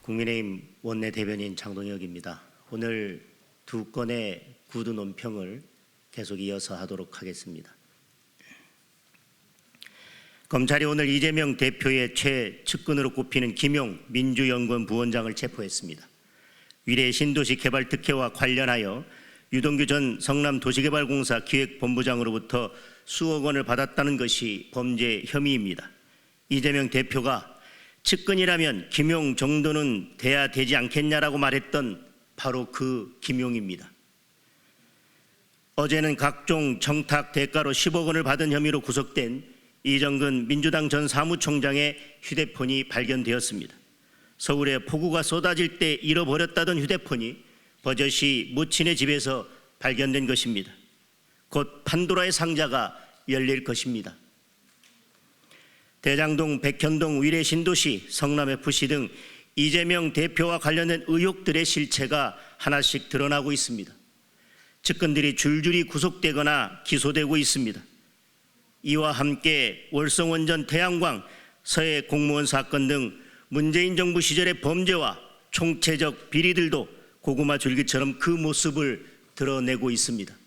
국민의힘 원내대변인 장동혁입니다. 오늘 두 건의 구두 논평을 계속 이어서 하도록 하겠습니다. 검찰이 오늘 이재명 대표의 최측근으로 꼽히는 김용 민주연구원 부원장을 체포했습니다. 위례 신도시 개발 특혜와 관련하여 유동규 전 성남도시개발공사 기획본부장으로부터 수억 원을 받았다는 것이 범죄 혐의입니다. 이재명 대표가 측근이라면 김용 정도는 돼야 되지 않겠냐라고 말했던 바로 그 김용입니다. 어제는 각종 청탁 대가로 10억 원을 받은 혐의로 구속된 이정근 민주당 전 사무총장의 휴대폰이 발견되었습니다. 서울에 폭우가 쏟아질 때 잃어버렸다던 휴대폰이 버젓이 모친의 집에서 발견된 것입니다. 곧 판도라의 상자가 열릴 것입니다. 대장동, 백현동, 위례 신도시, 성남FC 등 이재명 대표와 관련된 의혹들의 실체가 하나씩 드러나고 있습니다. 측근들이 줄줄이 구속되거나 기소되고 있습니다. 이와 함께 월성원전 태양광, 서해 공무원 사건 등 문재인 정부 시절의 범죄와 총체적 비리들도 고구마 줄기처럼 그 모습을 드러내고 있습니다.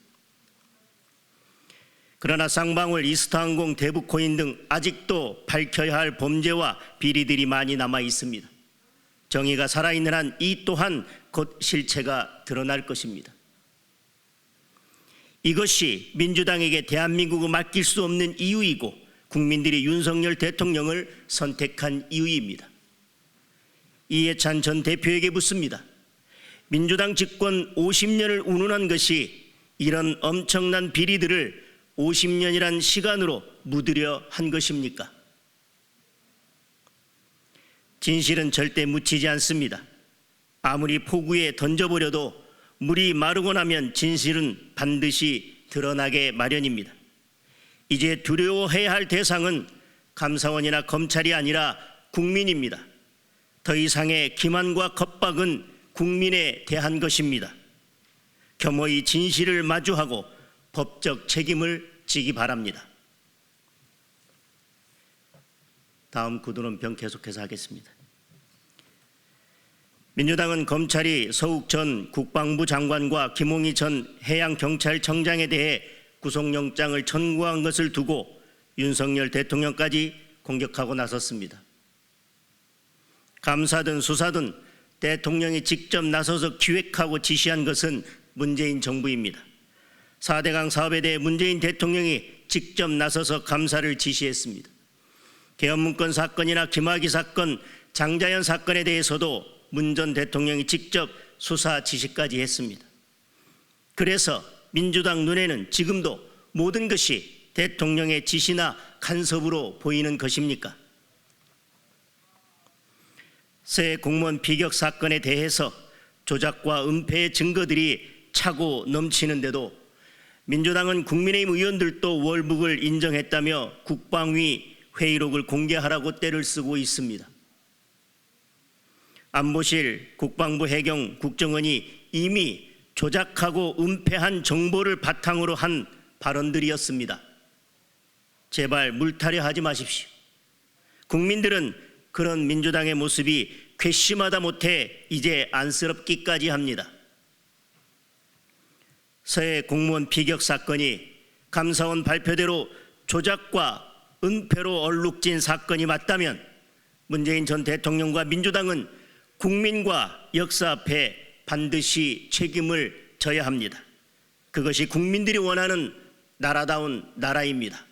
그러나 쌍방울, 이스타항공, 대북코인 등 아직도 밝혀야 할 범죄와 비리들이 많이 남아 있습니다. 정의가 살아있는 한 이 또한 곧 실체가 드러날 것입니다. 이것이 민주당에게 대한민국을 맡길 수 없는 이유이고 국민들이 윤석열 대통령을 선택한 이유입니다. 이해찬 전 대표에게 묻습니다. 민주당 집권 50년을 운운한 것이 이런 엄청난 비리들을 50년이란 시간으로 묻으려 한 것입니까? 진실은 절대 묻히지 않습니다. 아무리 폭우에 던져버려도 물이 마르고 나면 진실은 반드시 드러나게 마련입니다. 이제 두려워해야 할 대상은 감사원이나 검찰이 아니라 국민입니다. 더 이상의 기만과 겁박은 국민에 대한 것입니다. 겸허히 진실을 마주하고 법적 책임을 지기 바랍니다. 다음 구두논평 계속해서 하겠습니다. 민주당은 검찰이 서욱 전 국방부 장관과 김홍희 전 해양경찰청장에 대해 구속영장을 청구한 것을 두고 윤석열 대통령까지 공격하고 나섰습니다. 감사든 수사든 대통령이 직접 나서서 기획하고 지시한 것은 문재인 정부입니다. 4대강 사업에 대해 문재인 대통령이 직접 나서서 감사를 지시했습니다. 계엄문건 사건이나 김학의 사건, 장자연 사건에 대해서도 문 전 대통령이 직접 수사 지시까지 했습니다. 그래서 민주당 눈에는 지금도 모든 것이 대통령의 지시나 간섭으로 보이는 것입니까? 새 공무원 비격 사건에 대해서 조작과 은폐의 증거들이 차고 넘치는데도 민주당은 국민의힘 의원들도 월북을 인정했다며 국방위 회의록을 공개하라고 떼를 쓰고 있습니다. 안보실, 국방부, 해경, 국정원이 이미 조작하고 은폐한 정보를 바탕으로 한 발언들이었습니다. 제발 물타려 하지 마십시오. 국민들은 그런 민주당의 모습이 괘씸하다 못해 이제 안쓰럽기까지 합니다. 서해 공무원 비격 사건이 감사원 발표대로 조작과 은폐로 얼룩진 사건이 맞다면 문재인 전 대통령과 민주당은 국민과 역사 앞에 반드시 책임을 져야 합니다. 그것이 국민들이 원하는 나라다운 나라입니다.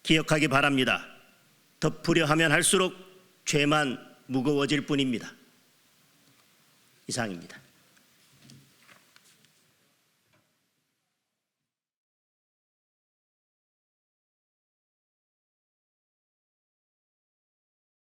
기억하기 바랍니다. 덮으려 하면 할수록 죄만 무거워질 뿐입니다. 이상입니다.